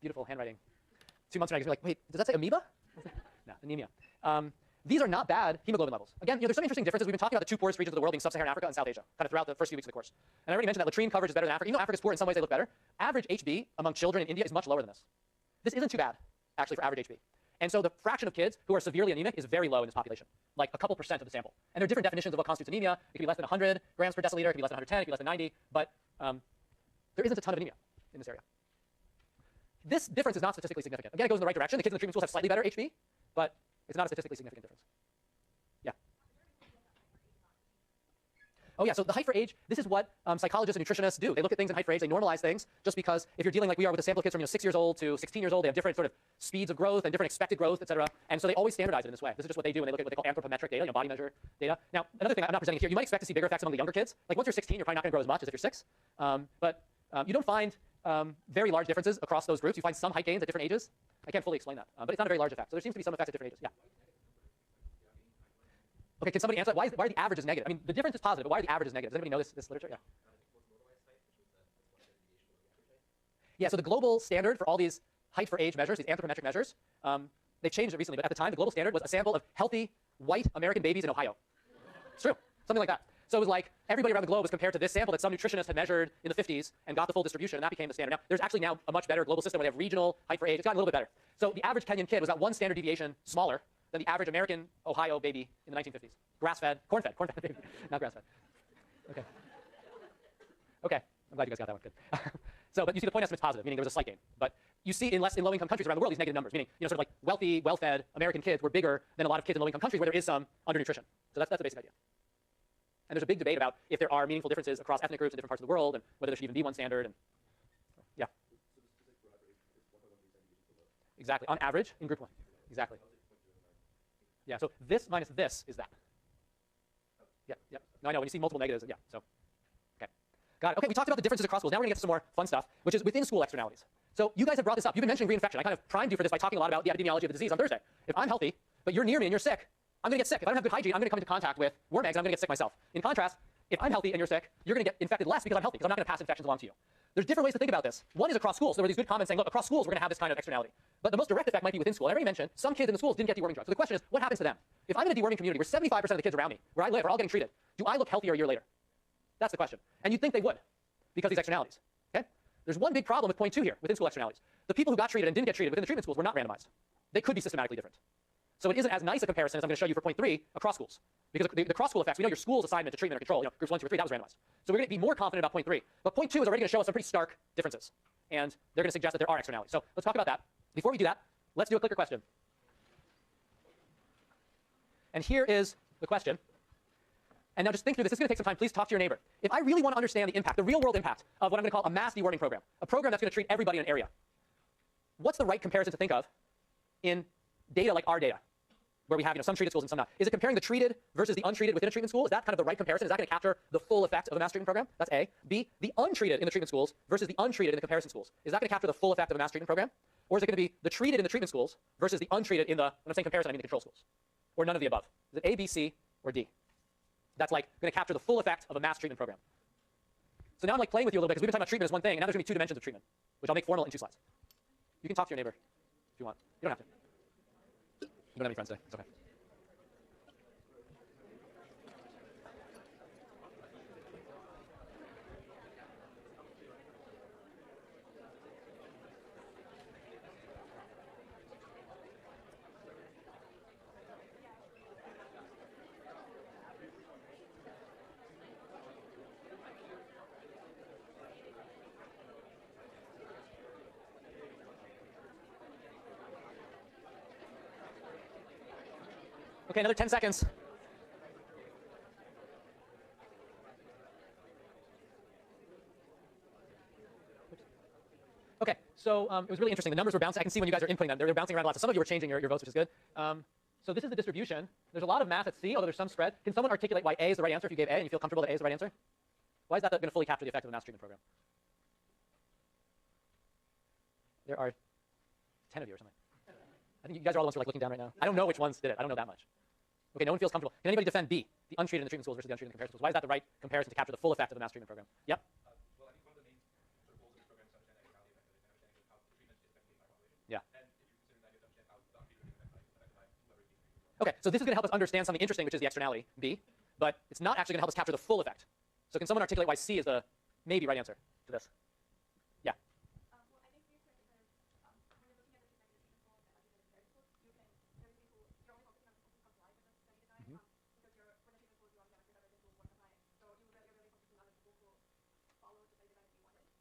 beautiful handwriting. 2 months from now, you're going to be like, wait, does that say amoeba? No, anemia. These are not bad hemoglobin levels. Again, there's some interesting differences. We've been talking about the two poorest regions of the world being sub-Saharan Africa and South Asia, kind of throughout the first few weeks of the course. And I already mentioned that latrine coverage is better than Africa. Even though Africa's poor, in some ways they look better. Average HB among children in India is much lower than this. This isn't too bad, actually, for average HB. And so the fraction of kids who are severely anemic is very low in this population, like a couple percent of the sample. And there are different definitions of what constitutes anemia. It can be less than 100 grams per deciliter, it can be less than 110, it can be less than 90, but there isn't a ton of anemia in this area. This difference is not statistically significant. Again, it goes in the right direction. The kids in the treatment schools have slightly better HB, but it's not a statistically significant difference. Yeah. Oh yeah, so the height for age, this is what psychologists and nutritionists do. They look at things in height for age, they normalize things, just because if you're dealing like we are with a sample of kids from 6 years old to 16 years old, they have different sort of speeds of growth and different expected growth, et cetera. And so they always standardize it in this way. This is just what they do when they look at what they call anthropometric data, body measure data. Now, another thing I'm not presenting here, you might expect to see bigger effects among the younger kids. Like once you're 16, you're probably not going to grow as much as if you're 6. But you don't find very large differences across those groups. You find some height gains at different ages. I can't fully explain that, but it's not a very large effect. So there seems to be some effects at different ages. Yeah. Okay, can somebody answer that? Why are the averages negative? I mean, the difference is positive, but why are the averages negative? Does anybody know this literature? Yeah. Yeah, so the global standard for all these height for age measures, these anthropometric measures, they've changed it recently, but at the time, the global standard was a sample of healthy white American babies in Ohio. It's true, something like that. So it was like everybody around the globe was compared to this sample that some nutritionist had measured in the 50s and got the full distribution, and that became the standard. Now, there's actually now a much better global system where they have regional height for age. It's gotten a little bit better. So the average Kenyan kid was about 1 standard deviation smaller than the average American Ohio baby in the 1950s. Grass-fed, corn-fed baby, not grass-fed. Okay. Okay, I'm glad you guys got that one. Good. So, but you see the point estimate's positive, meaning there was a slight gain. But you see in low-income countries around the world these negative numbers, meaning sort of like wealthy, well-fed American kids were bigger than a lot of kids in low-income countries where there is some undernutrition. So that's the basic idea. And there's a big debate about if there are meaningful differences across ethnic groups in different parts of the world and whether there should even be one standard. And yeah. Exactly. On average, in group 1. Exactly. Yeah, so this minus this is that. Yeah, yeah. No, I know, when you see multiple negatives, yeah, so. Okay. Got it. Okay, we talked about the differences across schools. Now we're going to get to some more fun stuff, which is within school externalities. So you guys have brought this up. You've been mentioning reinfection. I kind of primed you for this by talking a lot about the epidemiology of the disease on Thursday. If I'm healthy, but you're near me and you're sick, I'm going to get sick. If I don't have good hygiene, I'm going to come into contact with worm eggs and I'm going to get sick myself. In contrast, if I'm healthy and you're sick, you're going to get infected less because I'm healthy, because I'm not going to pass infections along to you. There's different ways to think about this. One is across schools. There were these good comments saying, look, across schools, we're going to have this kind of externality. But the most direct effect might be within school. I already mentioned some kids in the schools didn't get deworming drugs. So the question is, what happens to them? If I'm in a deworming community where 75% of the kids around me, where I live, are all getting treated, do I look healthier a year later? That's the question. And you'd think they would, because of these externalities. Okay? There's one big problem with point 2 here, within school externalities. The people who got treated and didn't get treated within the treatment schools were not randomized. They could be systematically different. So it isn't as nice a comparison as I'm going to show you for point 3 across schools. Because the cross-school effects, we know your school's assignment to treatment or control, groups 1, 2, or 3, that was randomized. So we're going to be more confident about point 3. But point 2 is already going to show us some pretty stark differences. And they're going to suggest that there are externalities. So let's talk about that. Before we do that, let's do a clicker question. And here is the question. And now just think through this. This is going to take some time. Please talk to your neighbor. If I really want to understand the impact, the real-world impact of what I'm going to call a mass deworming program, a program that's going to treat everybody in an area, what's the right comparison to think of in data like our data, where we have some treated schools and some not? Is it comparing the treated versus the untreated within a treatment school? Is that kind of the right comparison? Is that going to capture the full effect of a mass treatment program? That's A. B, the untreated in the treatment schools versus the untreated in the comparison schools. Is that going to capture the full effect of a mass treatment program? Or is it going to be the treated in the treatment schools versus the untreated in the, when I'm saying comparison, I mean the control schools? Or none of the above? Is it A, B, C, or D? That's like going to capture the full effect of a mass treatment program. So now I'm like playing with you a little bit because we've been talking about treatment as one thing, and now there's going to be 2 dimensions of treatment, which I'll make formal in 2 slides. You can talk to your neighbor if you want. You don't have to. You don't have any friends today. It's okay. Okay, another 10 seconds. Okay, so it was really interesting. The numbers were bouncing. I can see when you guys are inputting them. They're bouncing around a lot. So some of you were changing your votes, which is good. So this is the distribution. There's a lot of math at C, although there's some spread. Can someone articulate why A is the right answer if you gave A and you feel comfortable that A is the right answer? Why is that going to fully capture the effect of the mass treatment program? There are 10 of you or something. I think you guys are all the ones who are like looking down right now. I don't know which ones did it. I don't know that much. Okay, no one feels comfortable. Can anybody defend B, the untreated in the treatment schools versus the untreated in the comparison schools? Why is that the right comparison to capture the full effect of the mass treatment program? Yep. Well, I think one of the main sort of goals of this program is to understand the externality effect of it and understanding how the treatment is affecting the Okay, so this is going to help us understand something interesting, which is the externality, B, but it's not actually going to help us capture the full effect. So can someone articulate why C is the maybe right answer to this? Yeah.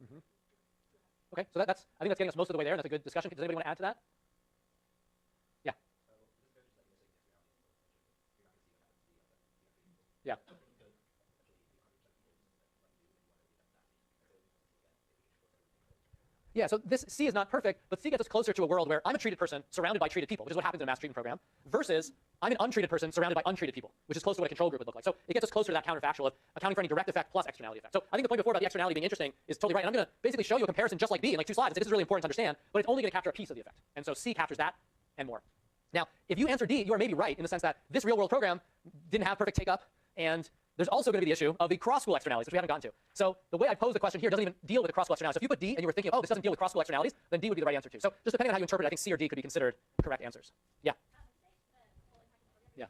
Mm-hmm. Okay, so that's I think that's getting us most of the way there, and that's a good discussion. Does anybody want to add to that? Yeah. Yeah. Yeah, so this C is not perfect, but C gets us closer to a world where I'm a treated person surrounded by treated people, which is what happens in a mass treatment program, versus I'm an untreated person surrounded by untreated people, which is close to what a control group would look like. So it gets us closer to that counterfactual of accounting for any direct effect plus externality effect. So I think the point before about the externality being interesting is totally right. And I'm going to basically show you a comparison just like B in like 2 slides and say this is really important to understand, but it's only going to capture a piece of the effect. And so C captures that and more. Now, if you answer D, you are maybe right in the sense that this real-world program didn't have perfect take-up, and there's also going to be the issue of the cross-school externalities, which we haven't gotten to. So the way I pose the question here doesn't even deal with the cross-school externalities. So if you put D and you were thinking, oh, this doesn't deal with cross-school externalities, then D would be the right answer too. So just depending on how you interpret it, I think C or D could be considered correct answers. Yeah. Yeah.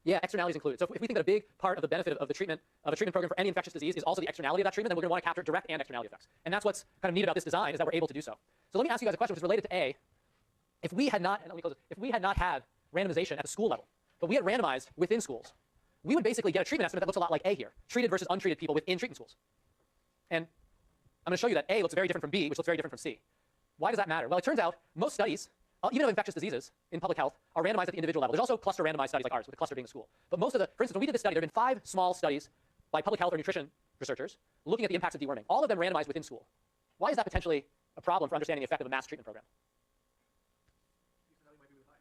Yeah, externalities included. So if we think that a big part of the benefit of the treatment of a treatment program for any infectious disease is also the externality of that treatment, then we're going to want to capture direct and externality effects. And that's what's kind of neat about this design is that we're able to do so. So let me ask you guys a question which is related to A. If we had not, and let me close this, if we had not had randomization at the school level, but we had randomized within schools, we would basically get a treatment estimate that looks a lot like A here, treated versus untreated people within treatment schools. And I'm going to show you that A looks very different from B, which looks very different from C. Why does that matter? Well, it turns out most studies, even of infectious diseases in public health, are randomized at the individual level. There's also cluster randomized studies like ours, with the cluster being the school. But most of the, for instance, when we did this study, there have been 5 small studies by public health or nutrition researchers looking at the impacts of deworming, all of them randomized within school. Why is that potentially a problem for understanding the effect of a mass treatment program?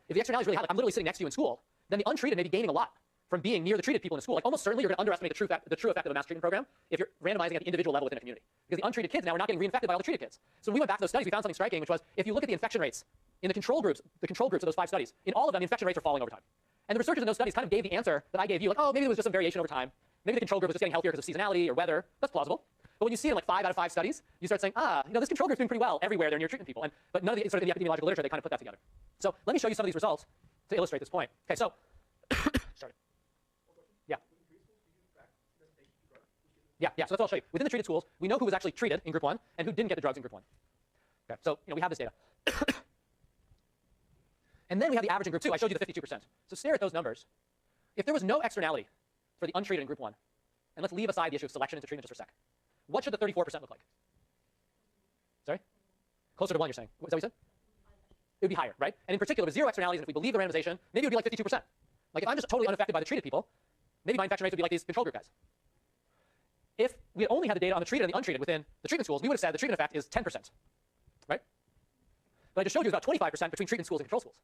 If the externality is really high, like I'm literally sitting next to you in school, then the untreated may be gaining a lot from being near the treated people in a school. Like almost certainly you're going to underestimate the true effect of a mass treatment program if you're randomizing at the individual level within a community. Because the untreated kids now are not getting reinfected by all the treated kids. So when we went back to those studies, we found something striking, which was if you look at the infection rates in the control groups of those 5 studies, in all of them, the infection rates are falling over time. And the researchers in those studies kind of gave the answer that I gave you, like, oh, maybe there was just some variation over time. Maybe the control group was just getting healthier because of seasonality or weather. That's plausible. But when you see it in like 5 out of 5 studies, you start saying, this control group's doing pretty well everywhere they're near treatment people. But none of the sort of the epidemiological literature, they kind of put that together. So let me show you some of these results to illustrate this point. Okay, so, sorry. Yeah. Yeah, so that's what I'll show you. Within the treated schools, we know who was actually treated in group 1 and who didn't get the drugs in group 1. Okay, so we have this data. And then we have the average in group 2. I showed you the 52%. So stare at those numbers. If there was no externality for the untreated in group 1, and let's leave aside the issue of selection into treatment just for a sec, what should the 34% look like? Sorry? Closer to 1, you're saying. Is that what you said? It would be higher, right? And in particular, with 0 externalities, and if we believe the randomization, maybe it would be like 52%. Like if I'm just totally unaffected by the treated people, maybe my infection rates would be like these control group guys. If we had only had the data on the treated and the untreated within the treatment schools, we would have said the treatment effect is 10%, right? But I just showed you it's about 25% between treatment schools and control schools.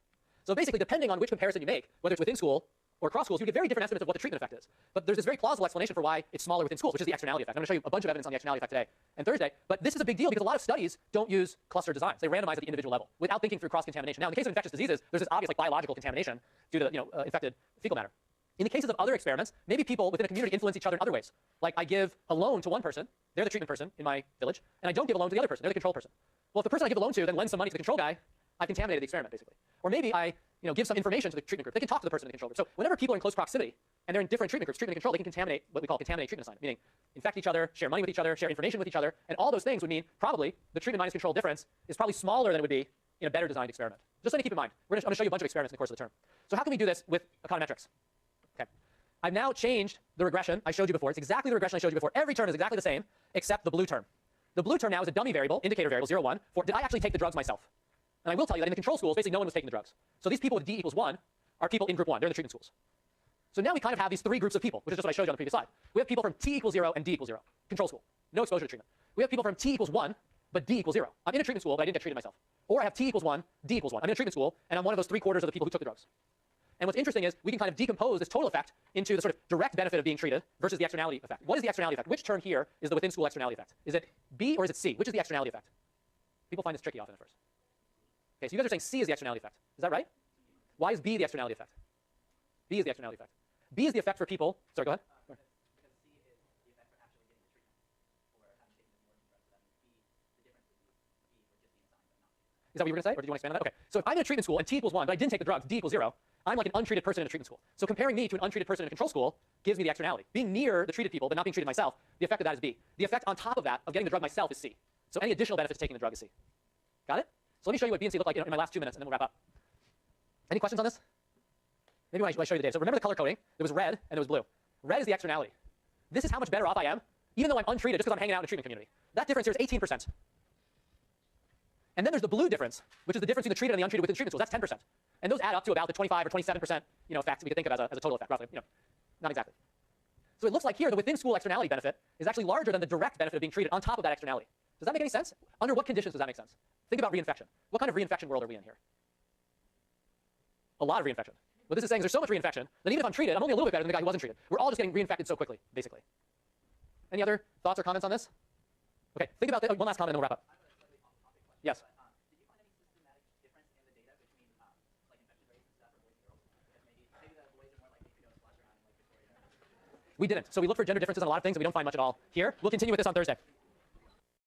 So basically, depending on which comparison you make, whether it's within school or across schools, you get very different estimates of what the treatment effect is. But there's this very plausible explanation for why it's smaller within schools, which is the externality effect. I'm going to show you a bunch of evidence on the externality effect today and Thursday. But this is a big deal because a lot of studies don't use cluster designs. They randomize at the individual level without thinking through cross-contamination. Now, in the case of infectious diseases, there's this obvious like biological contamination due to infected fecal matter. In the cases of other experiments, maybe people within a community influence each other in other ways. Like I give a loan to one person, they're the treatment person in my village, and I don't give a loan to the other person, they're the control person. Well, if the person I give a loan to then lends some money to the control guy, I've contaminated the experiment, basically. Or maybe I give some information to the treatment group. They can talk to the person in the control group. So whenever people are in close proximity and they're in different treatment groups, treatment and control, they can contaminate what we call contaminate treatment assignment, meaning infect each other, share money with each other, share information with each other, and all those things would mean probably the treatment minus control difference is probably smaller than it would be in a better designed experiment. Just something to keep in mind. I'm going to show you a bunch of experiments in the course of the term. So how can we do this with econometrics? Okay. I've now changed the regression I showed you before. It's exactly the regression I showed you before. Every term is exactly the same, except the blue term. The blue term now is a dummy variable, indicator variable, 0, 1, for did I actually take the drugs myself? And I will tell you that in the control schools, basically no one was taking the drugs. So these people with D equals 1 are people in group 1. They're in the treatment schools. So now we kind of have these 3 groups of people, which is just what I showed you on the previous slide. We have people from T equals 0 and D equals 0, control school. No exposure to treatment. We have people from T equals 1, but D equals 0. I'm in a treatment school, but I didn't get treated myself. Or I have T equals 1, D equals 1. I'm in a treatment school, and I'm one of those 3/4 of the people who took the drugs. And what's interesting is we can kind of decompose this total effect into the sort of direct benefit of being treated versus the externality effect. What is the externality effect? Which term here is the within school externality effect? Is it B or is it C? Which is the externality effect? People find this tricky often at first. Okay, so you guys are saying C is the externality effect. Is that right? Why is B the externality effect? B is the externality effect. B is the effect for people. Sorry, go ahead. Because C is the effect for actually getting the treatment or having taken the more drugs. So that means B, the difference would be B for just being assigned but not. Is that what you were going to say, or do you want to expand on that? Okay. So if I'm in a treatment school and T equals 1, but I didn't take the drugs, D equals 0, I'm like an untreated person in a treatment school. So comparing me to an untreated person in a control school gives me the externality. Being near the treated people, but not being treated myself, the effect of that is B. The effect on top of that of getting the drug myself is C. So any additional benefit to taking the drug is C. Got it? So let me show you what B and C look like in my last 2 minutes, and then we'll wrap up. Any questions on this? Maybe when I show you the data. So remember the color coding. There was red and there was blue. Red is the externality. This is how much better off I am, even though I'm untreated, just because I'm hanging out in a treatment community. That difference here is 18%. And then there's the blue difference, which is the difference between the treated and the untreated within treatment schools. That's 10%. And those add up to about the 25 or 27%, effect we could think of as a total effect, roughly. Not exactly. So it looks like here the within school externality benefit is actually larger than the direct benefit of being treated on top of that externality. Does that make any sense? Under what conditions does that make sense? Think about reinfection. What kind of reinfection world are we in here? A lot of reinfection. What this is saying is there's so much reinfection that even if I'm treated, I'm only a little bit better than the guy who wasn't treated. We're all just getting reinfected so quickly, basically. Any other thoughts or comments on this? Okay, think about that. One last comment and then we'll wrap up. Yes. Did you find any systematic difference in the data between like infection rates and stuff for boys and girls? Because maybe the boys are more likely to go splash around in like Victoria. We didn't. So we looked for gender differences on a lot of things and we don't find much at all here. We'll continue with this on Thursday.